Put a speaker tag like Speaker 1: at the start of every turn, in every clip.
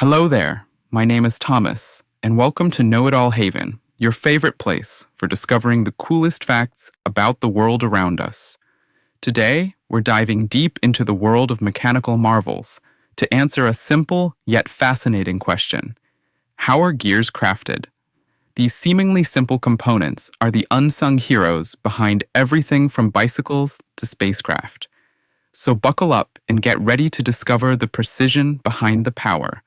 Speaker 1: Hello there, my name is Thomas, and welcome to Know It All Haven, your favorite place for discovering the coolest facts about the world around us. Today, we're diving deep into the world of mechanical marvels to answer a simple yet fascinating question. How are gears crafted? These seemingly simple components are the unsung heroes behind everything from bicycles to spacecraft. So buckle up and get ready to discover the precision behind the power.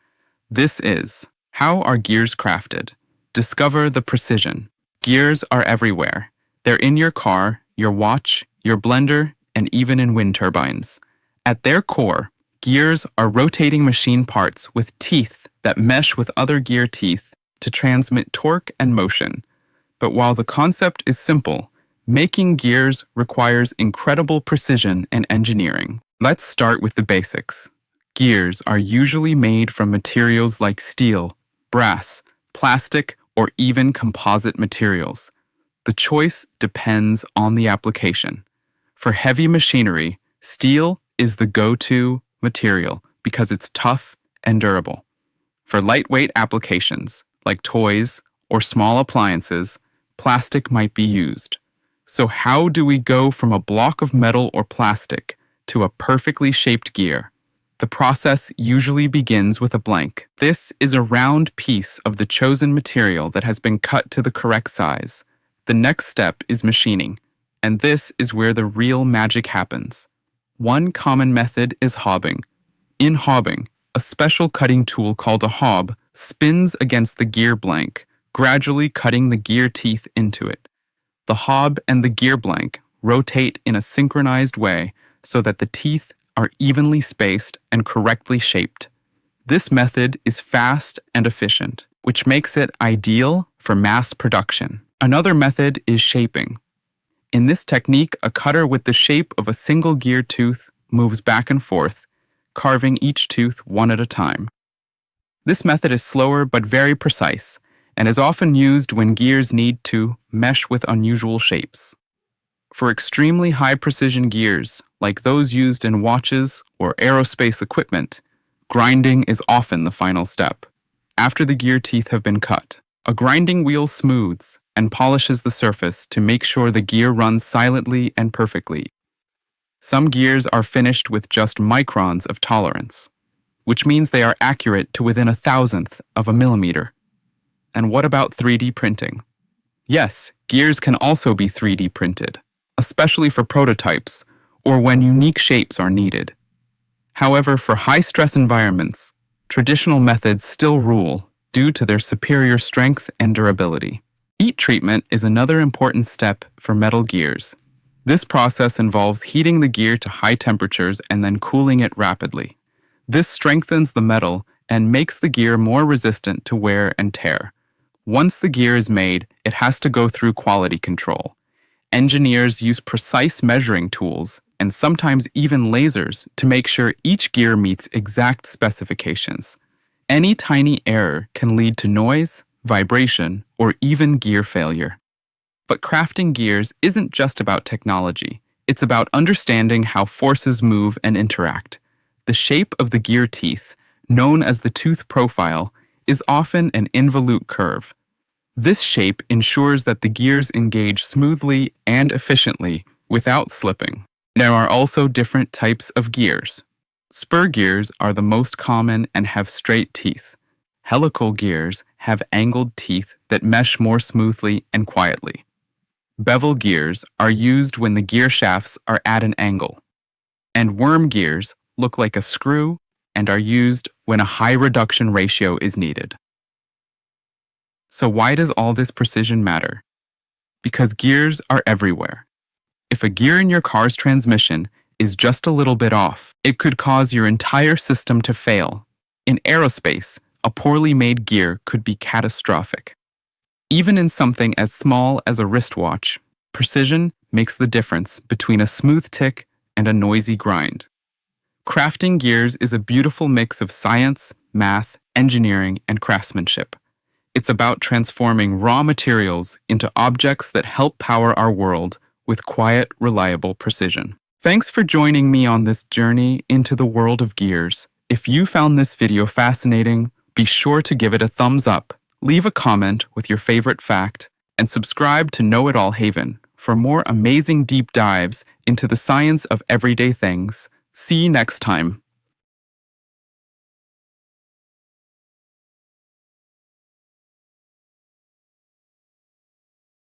Speaker 1: This is How Are Gears Crafted? Discover the precision. Gears are everywhere. They're in your car, your watch, your blender, and even in wind turbines. At their core, gears are rotating machine parts with teeth that mesh with other gear teeth to transmit torque and motion. But while the concept is simple, making gears requires incredible precision and engineering. Let's start with the basics. Gears are usually made from materials like steel, brass, plastic, or even composite materials. The choice depends on the application. For heavy machinery, steel is the go-to material because it's tough and durable. For lightweight applications, like toys or small appliances, plastic might be used. So how do we go from a block of metal or plastic to a perfectly shaped gear? The process usually begins with a blank. This is a round piece of the chosen material that has been cut to the correct size. The next step is machining, and this is where the real magic happens. One common method is hobbing. In hobbing, a special cutting tool called a hob spins against the gear blank, gradually cutting the gear teeth into it. The hob and the gear blank rotate in a synchronized way so that the teeth are evenly spaced and correctly shaped. This method is fast and efficient, which makes it ideal for mass production. Another method is shaping. In this technique, a cutter with the shape of a single gear tooth moves back and forth, carving each tooth one at a time. This method is slower but very precise, and is often used when gears need to mesh with unusual shapes. For extremely high-precision gears, like those used in watches or aerospace equipment, grinding is often the final step. After the gear teeth have been cut, a grinding wheel smooths and polishes the surface to make sure the gear runs silently and perfectly. Some gears are finished with just microns of tolerance, which means they are accurate to within 1/1000th of a millimeter. And what about 3D printing? Yes, gears can also be 3D printed, especially for prototypes or when unique shapes are needed. However, for high-stress environments, traditional methods still rule due to their superior strength and durability. Heat treatment is another important step for metal gears. This process involves heating the gear to high temperatures and then cooling it rapidly. This strengthens the metal and makes the gear more resistant to wear and tear. Once the gear is made, it has to go through quality control. Engineers use precise measuring tools and sometimes even lasers to make sure each gear meets exact specifications. Any tiny error can lead to noise, vibration, or even gear failure. But crafting gears isn't just about technology. It's about understanding how forces move and interact. The shape of the gear teeth, known as the tooth profile, is often an involute curve. This shape ensures that the gears engage smoothly and efficiently without slipping. There are also different types of gears. Spur gears are the most common and have straight teeth. Helical gears have angled teeth that mesh more smoothly and quietly. Bevel gears are used when the gear shafts are at an angle. And worm gears look like a screw and are used when a high reduction ratio is needed. So why does all this precision matter? Because gears are everywhere. If a gear in your car's transmission is just a little bit off, it could cause your entire system to fail. In aerospace, a poorly made gear could be catastrophic. Even in something as small as a wristwatch, precision makes the difference between a smooth tick and a noisy grind. Crafting gears is a beautiful mix of science, math, engineering, and craftsmanship. It's about transforming raw materials into objects that help power our world with quiet, reliable precision. Thanks for joining me on this journey into the world of gears. If you found this video fascinating Be sure to give it a thumbs up, leave a comment with your favorite fact, and subscribe to Know It All Haven for more amazing deep dives into the science of everyday things. See you next time.